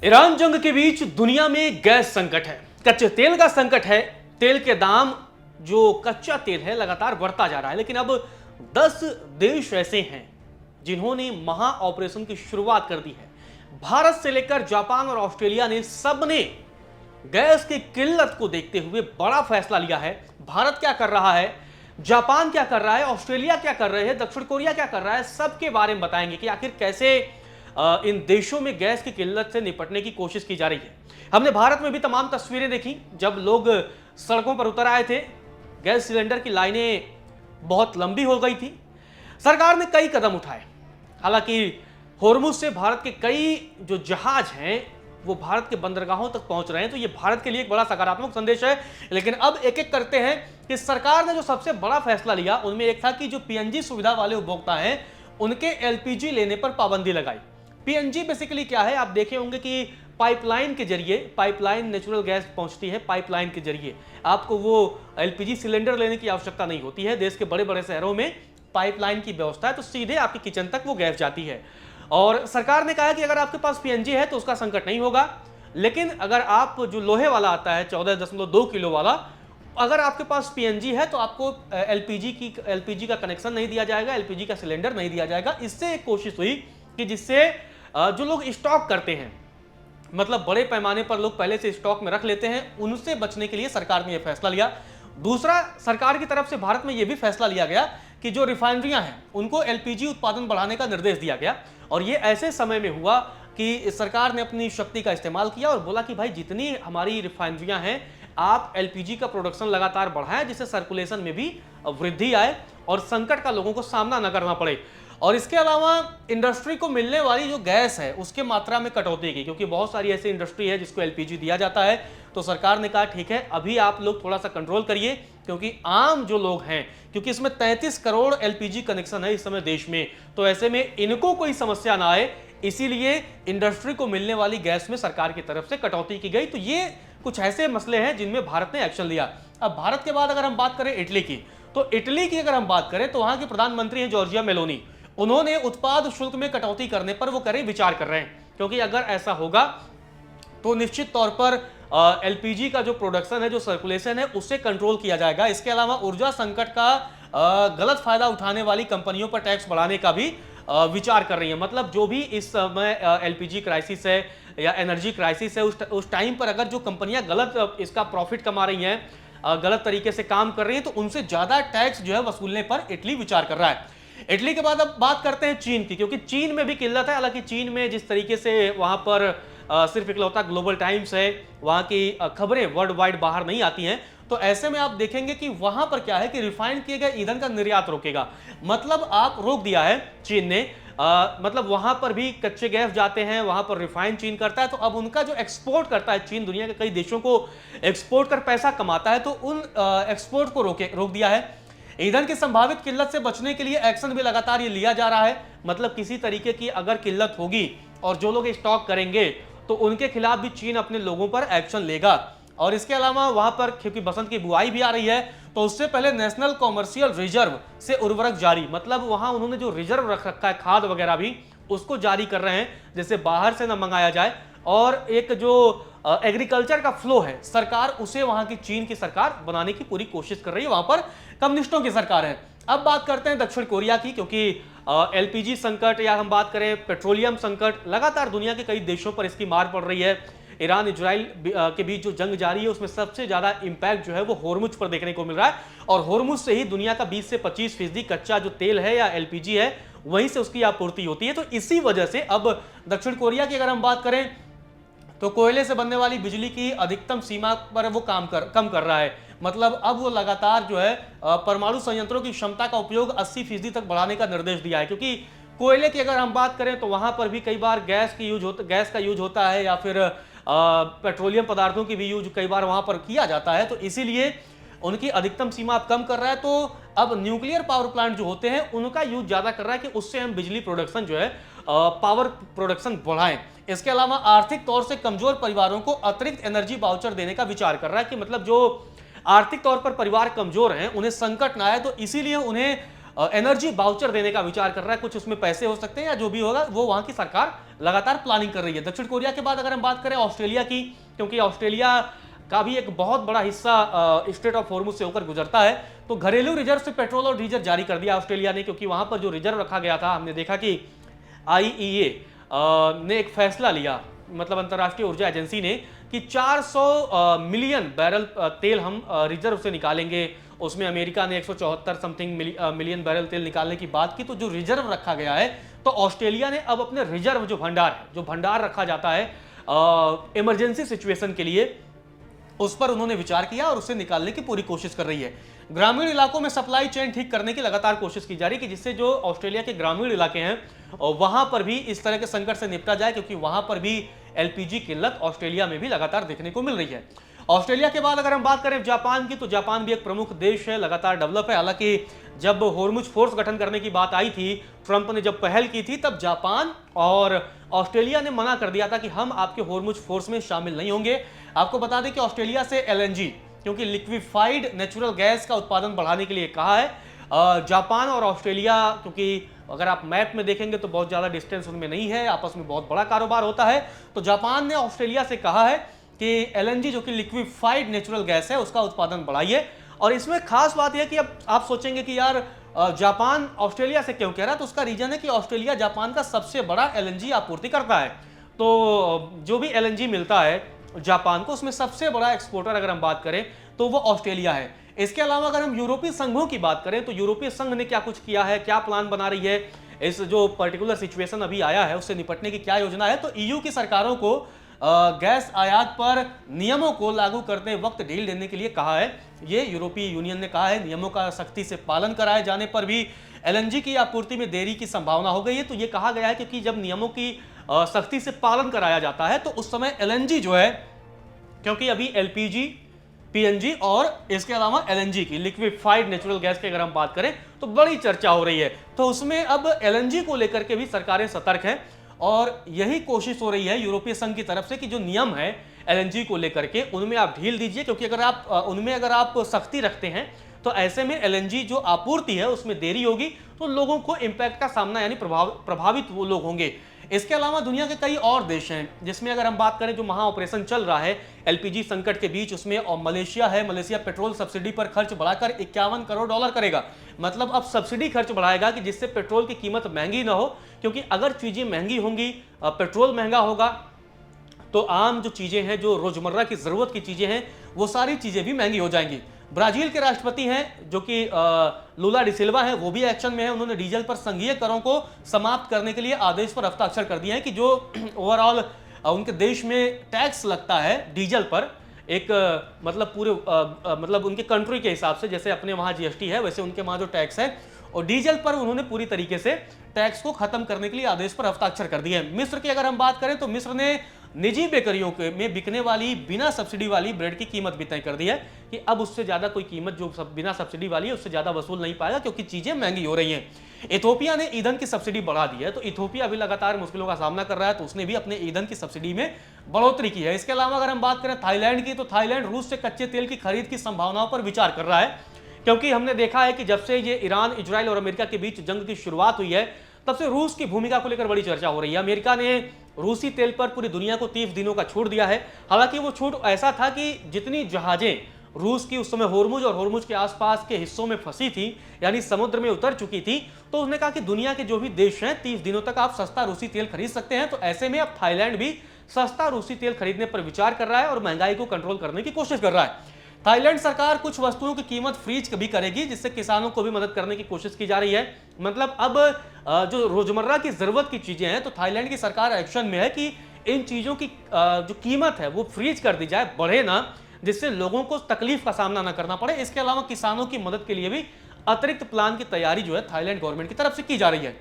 Iran जंग के बीच दुनिया में गैस संकट है, कच्चे तेल का संकट है। तेल के दाम जो कच्चा तेल है लगातार बढ़ता जा रहा है, लेकिन अब 10 देश ऐसे हैं जिन्होंने महा ऑपरेशन की शुरुआत कर दी है। भारत से लेकर जापान और ऑस्ट्रेलिया ने सबने गैस की किल्लत को देखते हुए बड़ा फैसला लिया है। भारत क्या कर रहा है, जापान क्या कर रहा है, ऑस्ट्रेलिया क्या कर रहे हैं, दक्षिण कोरिया क्या कर रहा है, सबके बारे में बताएंगे कि आखिर कैसे इन देशों में गैस की किल्लत से निपटने की कोशिश की जा रही है। हमने भारत में भी तमाम तस्वीरें देखी जब लोग सड़कों पर उतर आए थे। गैस सिलेंडर की लाइनें बहुत लंबी हो गई थी। सरकार ने कई कदम उठाए। हालांकि होर्मुज से भारत के कई जो जहाज हैं वो भारत के बंदरगाहों तक पहुंच रहे हैं, तो ये भारत के लिए एक बड़ा सकारात्मक संदेश है। लेकिन अब एक एक करते हैं कि सरकार ने जो सबसे बड़ा फैसला लिया उनमें एक था कि जो पीएनजी सुविधा वाले उपभोक्ता हैं उनके एलपीजी लेने पर पाबंदी लगाई। पीएनजी बेसिकली क्या है, आप देखे होंगे कि पाइपलाइन के जरिए, पाइपलाइन नेचुरल गैस पहुंचती है, पाइपलाइन के जरिए आपको वो एलपीजी सिलेंडर लेने की आवश्यकता नहीं होती है। देश के बड़े बड़े शहरों में पाइपलाइन की व्यवस्था है, तो सीधे आपके किचन तक वो गैस जाती है। और सरकार ने कहा कि अगर आपके पास पीएनजी है तो उसका संकट नहीं होगा, लेकिन अगर आप जो लोहे वाला आता है 14.2 किलो वाला, अगर आपके पास पीएनजी है तो आपको एलपीजी का कनेक्शन नहीं दिया जाएगा, एलपीजी का सिलेंडर नहीं दिया जाएगा। इससे एक कोशिश हुई कि जिससे जो लोग स्टॉक करते हैं, मतलब बड़े पैमाने पर लोग पहले से स्टॉक में रख लेते हैं, उनसे बचने के लिए सरकार ने यह फैसला लिया। दूसरा, सरकार की तरफ से भारत में यह भी फैसला लिया गया कि जो रिफाइनरियां हैं उनको एलपीजी उत्पादन बढ़ाने का निर्देश दिया गया। और यह ऐसे समय में हुआ कि सरकार ने अपनी शक्ति का इस्तेमाल किया और बोला कि भाई जितनी हमारी रिफाइनरियां हैं आप एलपीजी का प्रोडक्शन लगातार बढ़ाएं, जिससे सर्कुलेशन में भी वृद्धि आए और संकट का लोगों को सामना न करना पड़े। और इसके अलावा इंडस्ट्री को मिलने वाली जो गैस है उसके मात्रा में कटौती की, क्योंकि बहुत सारी ऐसी इंडस्ट्री है जिसको एलपीजी दिया जाता है। तो सरकार ने कहा ठीक है, अभी आप लोग थोड़ा सा कंट्रोल करिए, क्योंकि आम जो लोग हैं, क्योंकि इसमें 33 करोड़ एलपीजी कनेक्शन है इस समय देश में, तो ऐसे में इनको कोई समस्या ना आए, इसीलिए इंडस्ट्री को मिलने वाली गैस में सरकार की तरफ से कटौती की गई। तो ये कुछ ऐसे मसले हैं जिनमें भारत ने एक्शन लिया। अब भारत के बाद अगर हम बात करें इटली की, तो इटली की अगर हम बात करें तो वहां के प्रधानमंत्री हैं जॉर्जिया मेलोनी। उन्होंने उत्पाद शुल्क में कटौती करने पर वो विचार कर रहे हैं, क्योंकि अगर ऐसा होगा तो निश्चित तौर पर एलपीजी का जो प्रोडक्शन है, जो सर्कुलेशन है, उससे कंट्रोल किया जाएगा। इसके अलावा ऊर्जा संकट का गलत फायदा उठाने वाली कंपनियों पर टैक्स बढ़ाने का भी विचार कर रही है। मतलब जो भी इस समय एलपीजी क्राइसिस है या एनर्जी क्राइसिस है, उस टाइम पर अगर जो कंपनियां गलत इसका प्रॉफिट कमा रही हैं, गलत तरीके से काम कर रही हैं, तो उनसे ज्यादा टैक्स जो है वसूलने पर इटली विचार कर रहा है। इटली के बाद अब बात करते हैं चीन की, क्योंकि चीन में भी किल्लत है। हालांकि चीन में जिस तरीके से वहां पर सिर्फ इकलौता ग्लोबल टाइम्स है, वहां की खबरें वर्ल्ड वाइड बाहर नहीं आती हैं, तो ऐसे में आप देखेंगे कि वहां पर क्या है कि रिफाइन किए गए ईंधन का निर्यात रोकेगा। मतलब आप रोक दिया है चीन ने। मतलब वहां पर भी कच्चे गैस जाते हैं, वहां पर रिफाइन चीन करता है, तो अब उनका जो एक्सपोर्ट करता है चीन, दुनिया के कई देशों को एक्सपोर्ट कर पैसा कमाता है, तो उन एक्सपोर्ट को रोक दिया है। ईंधन की संभावित किल्लत से बचने के लिए एक्शन भी लगातार ये लिया जा रहा है। मतलब किसी तरीके की अगर किल्लत होगी और जो लोग स्टॉक करेंगे तो उनके खिलाफ भी चीन अपने लोगों पर एक्शन लेगा। और इसके अलावा वहां पर, क्योंकि बसंत की बुआई भी आ रही है, तो उससे पहले नेशनल कॉमर्शियल रिजर्व से उर्वरक जारी, मतलब वहां उन्होंने जो रिजर्व रख रखा है खाद वगैरह भी, उसको जारी कर रहे हैं, जिससे बाहर से न मंगाया जाए। और एक जो एग्रीकल्चर का फ्लो है, सरकार उसे वहां की चीन की सरकार बनाने की पूरी कोशिश कर रही है। वहां पर कम्युनिस्टों की सरकार है। अब बात करते हैं दक्षिण कोरिया की, क्योंकि एलपीजी संकट या हम बात करें पेट्रोलियम संकट, लगातार दुनिया के कई देशों पर इसकी मार पड़ रही है। ईरान इजराइल के बीच जो जंग जारी है उसमें सबसे ज्यादा इंपैक्ट जो है वो होर्मुज पर देखने को मिल रहा है, और होर्मुज से ही दुनिया का 20 से 25% कच्चा जो तेल है या एलपीजी है, वहीं से उसकी आपूर्ति होती है। तो इसी वजह से अब दक्षिण कोरिया की अगर हम बात करें तो कोयले से बनने वाली बिजली की अधिकतम सीमा पर वो कम कर रहा है। मतलब अब वो लगातार जो है परमाणु संयंत्रों की क्षमता का उपयोग 80% तक बढ़ाने का निर्देश दिया है, क्योंकि कोयले की अगर हम बात करें तो वहां पर भी कई बार गैस का यूज होता है, या फिर पेट्रोलियम पदार्थों की भी यूज कई बार वहां पर किया जाता है। तो इसीलिए उनकी अधिकतम सीमा अब कम कर रहा है। तो अब न्यूक्लियर पावर प्लांट जो होते हैं उनका यूज ज्यादा कर रहा है कि उससे हम बिजली प्रोडक्शन जो है, पावर प्रोडक्शन बढ़ाएं। इसके अलावा आर्थिक तौर से कमजोर परिवारों को अतिरिक्त एनर्जी वाउचर देने का विचार कर रहा है, कि मतलब जो आर्थिक तौर पर परिवार कमजोर हैं उन्हें संकट ना आए, तो इसीलिए उन्हें एनर्जी बाउचर देने का विचार कर रहा है। कुछ उसमें पैसे हो सकते हैं या जो भी होगा वो वहां की सरकार लगातार प्लानिंग कर रही है। दक्षिण कोरिया के बाद अगर हम बात करें ऑस्ट्रेलिया की, क्योंकि ऑस्ट्रेलिया का भी एक बहुत बड़ा हिस्सा स्ट्रेट ऑफ हॉर्मुज से होकर गुजरता है, तो घरेलू रिजर्व से पेट्रोल और डीजल जारी कर दिया ऑस्ट्रेलिया ने, क्योंकि वहां पर जो रिजर्व रखा गया था, हमने देखा कि IEA ने एक फैसला लिया, मतलब अंतर्राष्ट्रीय ऊर्जा एजेंसी ने, कि 400 मिलियन बैरल तेल हम रिजर्व से निकालेंगे। उसमें अमेरिका ने 174 समथिंग मिलियन बैरल तेल निकालने की बात की। तो जो रिजर्व रखा गया है, तो ऑस्ट्रेलिया ने अब अपने रिजर्व जो भंडार रखा जाता है इमरजेंसी सिचुएशन के लिए, उस पर उन्होंने विचार किया और उसे निकालने की पूरी कोशिश कर रही है। ग्रामीण इलाकों में सप्लाई चेन ठीक करने की लगातार कोशिश की जा रही है, कि जिससे जो ऑस्ट्रेलिया के ग्रामीण इलाके हैं वहां पर भी इस तरह के संकट से निपटा जाए, क्योंकि वहां पर भी LPG किल्लत ऑस्ट्रेलिया में भी लगातार देखने को मिल रही है। ऑस्ट्रेलिया के बाद अगर हम बात करें जापान की, तो जापान भी एक प्रमुख देश है, लगातार डेवलप है। हालांकि जब हॉर्मुज फोर्स गठन करने की बात आई थी, ट्रंप ने जब पहल की थी, तब जापान और ऑस्ट्रेलिया ने मना कर दिया था कि हम आपके हॉर्मुज फोर्स में शामिल नहीं होंगे। आपको बता दें कि ऑस्ट्रेलिया से LNG, क्योंकि लिक्विफाइड नेचुरल गैस का उत्पादन बढ़ाने के लिए कहा है। जापान और ऑस्ट्रेलिया, क्योंकि अगर आप मैप में देखेंगे तो बहुत ज्यादा डिस्टेंस उनमें नहीं है, आपस में बहुत बड़ा कारोबार होता है। तो जापान ने ऑस्ट्रेलिया से कहा है कि LNG, जो कि लिक्विफाइड नेचुरल गैस है, उसका उत्पादन बढ़ाइए। और इसमें खास बात यह कि अब आप सोचेंगे कि यार जापान ऑस्ट्रेलिया से क्यों कह रहा है, तो उसका रीजन है कि ऑस्ट्रेलिया जापान का सबसे बड़ा LNG आपूर्ति करता है। तो जो भी LNG मिलता है जापान को, उसमें सबसे बड़ा एक्सपोर्टर अगर हम बात करें तो वो ऑस्ट्रेलिया है। इसके अलावा अगर हम यूरोपीय संघों की बात करें, तो यूरोपीय संघ ने क्या कुछ किया है, क्या प्लान बना रही है, इस जो पर्टिकुलर सिचुएशन अभी आया है उससे निपटने की क्या योजना है। तो EU की सरकारों को गैस आयात पर नियमों को लागू करते वक्त ढील देने के लिए कहा है। ये यूरोपीय यूनियन ने कहा है, नियमों का सख्ती से पालन कराए जाने पर भी LNG की आपूर्ति में देरी की संभावना हो गई है। तो ये कहा गया है क्योंकि जब नियमों की सख्ती से पालन कराया जाता है, तो उस समय LNG जो है, क्योंकि अभी LPG, PNG और इसके अलावा LNG की, लिक्विफाइड नेचुरल गैस की अगर हम बात करें तो बड़ी चर्चा हो रही है। तो उसमें अब LNG को लेकर के भी सरकारें सतर्क हैं, और यही कोशिश हो रही है यूरोपीय संघ की तरफ से कि जो नियम है LNG को लेकर के, उनमें आप ढील दीजिए, क्योंकि अगर आप उनमें अगर आप सख्ती रखते हैं तो ऐसे में LNG जो आपूर्ति है उसमें देरी होगी, तो लोगों को इंपैक्ट का सामना, यानी प्रभावित वो लोग होंगे। इसके अलावा दुनिया के कई और देश हैं, जिसमें अगर हम बात करें जो महा ऑपरेशन चल रहा है LPG संकट के बीच, उसमें और मलेशिया है। मलेशिया पेट्रोल सब्सिडी पर खर्च बढ़ाकर $51 करोड़ करेगा। मतलब अब सब्सिडी खर्च बढ़ाएगा कि जिससे पेट्रोल की कीमत महंगी ना हो, क्योंकि अगर चीजें महंगी होंगी, पेट्रोल महंगा होगा, तो आम जो चीजें हैं, जो रोजमर्रा की जरूरत की चीजें हैं, वो सारी चीजें भी महंगी हो जाएंगी। ब्राजील के राष्ट्रपति हैं जो कि लूला डिसिल्वा हैं, वो भी एक्शन में है। उन्होंने डीजल पर संघीय करों को समाप्त करने के लिए आदेश पर हस्ताक्षर कर दिए हैं कि जो ओवरऑल उनके देश में टैक्स लगता है डीजल पर, एक मतलब पूरे मतलब उनके कंट्री के हिसाब से, जैसे अपने वहाँ GST है, वैसे उनके वहाँ जो टैक्स है, और डीजल पर उन्होंने पूरी तरीके से टैक्स को खत्म करने के लिए आदेश पर हस्ताक्षर कर दिए हैं। मिस्र की अगर हम बात करें तो मिस्र ने निजी बेकरियों में बिकने वाली बिना सब्सिडी वाली ब्रेड की कीमत भी तय कर दी है कि अब उससे ज्यादा कोई कीमत जो बिना सब्सिडी वाली है उससे ज्यादा वसूल नहीं पाएगा, क्योंकि चीजें महंगी हो रही हैं। इथोपिया ने ईंधन की सब्सिडी बढ़ा दी है, तो इथोपिया भी लगातार मुश्किलों का सामना कर रहा है, तो उसने भी अपने ईंधन की सब्सिडी में बढ़ोतरी की है। इसके अलावा अगर हम बात करें थाईलैंड की, तो थाईलैंड रूस से कच्चे तेल की खरीद की संभावनाओं पर विचार कर रहा है, क्योंकि हमने देखा है कि जब से ये ईरान, इजराइल और अमेरिका के बीच जंग की शुरुआत हुई है, तब से रूस की भूमिका को लेकर बड़ी चर्चा हो रही है। अमेरिका ने रूसी तेल पर पूरी दुनिया को 30 दिनों का छूट दिया है। हालांकि वो छूट ऐसा था कि जितनी जहाजें रूस की उस समय होर्मुज और होर्मुज के आसपास के हिस्सों में फंसी थी, यानी समुद्र में उतर चुकी थी, तो उसने कहा कि दुनिया के जो भी देश हैं 30 दिनों तक आप सस्ता रूसी तेल खरीद सकते हैं। तो ऐसे में अब थाईलैंड भी सस्ता रूसी तेल खरीदने पर विचार कर रहा है और महंगाई को कंट्रोल करने की कोशिश कर रहा है। थाईलैंड सरकार कुछ वस्तुओं की कीमत फ्रीज भी करेगी, जिससे किसानों को भी मदद करने की कोशिश की जा रही है। मतलब अब जो रोजमर्रा की जरूरत की चीजें हैं, तो थाईलैंड की सरकार एक्शन में है कि इन चीजों की जो कीमत है वो फ्रीज कर दी जाए, बढ़े ना, जिससे लोगों को तकलीफ का सामना ना करना पड़े। इसके अलावा किसानों की मदद के लिए भी अतिरिक्त प्लान की तैयारी जो है थाईलैंड गवर्नमेंट की तरफ से की जा रही है।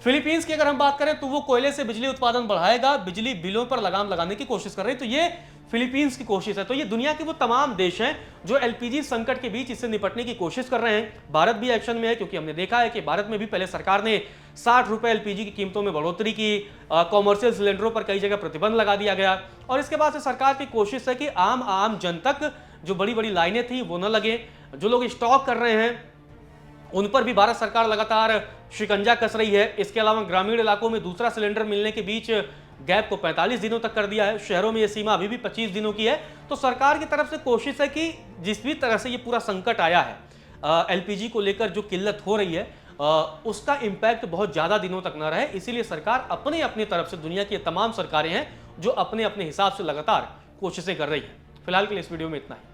फिलीपींस की अगर हम बात करें तो वो कोयले से बिजली उत्पादन बढ़ाएगा, बिजली बिलों पर लगाम लगाने की कोशिश कर रही है। तो ये फिलीपींस की कोशिश है। तो ये दुनिया के वो तमाम देश हैं जो LPG संकट के बीच इससे निपटने की कोशिश कर रहे हैं। भारत भी एक्शन में है, क्योंकि हमने देखा है कि भारत में भी पहले सरकार ने 60 रुपए LPG की कीमतों में बढ़ोतरी की, कॉमर्शियल सिलेंडरों पर कई जगह प्रतिबंध लगा दिया गया, और इसके बाद से सरकार की कोशिश है कि आम जन तक जो बड़ी बड़ी लाइनें थी वो न लगे। जो लोग स्टॉक कर रहे हैं उन पर भी भारत सरकार लगातार शिकंजा कस रही है। इसके अलावा ग्रामीण इलाकों में दूसरा सिलेंडर मिलने के बीच गैप को 45 दिनों तक कर दिया है। शहरों में यह सीमा अभी भी 25 दिनों की है। तो सरकार की तरफ से कोशिश है कि जिस भी तरह से ये पूरा संकट आया है, एलपीजी को लेकर जो किल्लत हो रही है, उसका इंपैक्ट बहुत ज्यादा दिनों तक ना रहे। इसीलिए सरकार अपने अपनी तरफ से, दुनिया की तमाम सरकारें हैं जो अपने अपने हिसाब से लगातार कोशिशें कर रही है। फिलहाल के लिए इस वीडियो में इतना ही।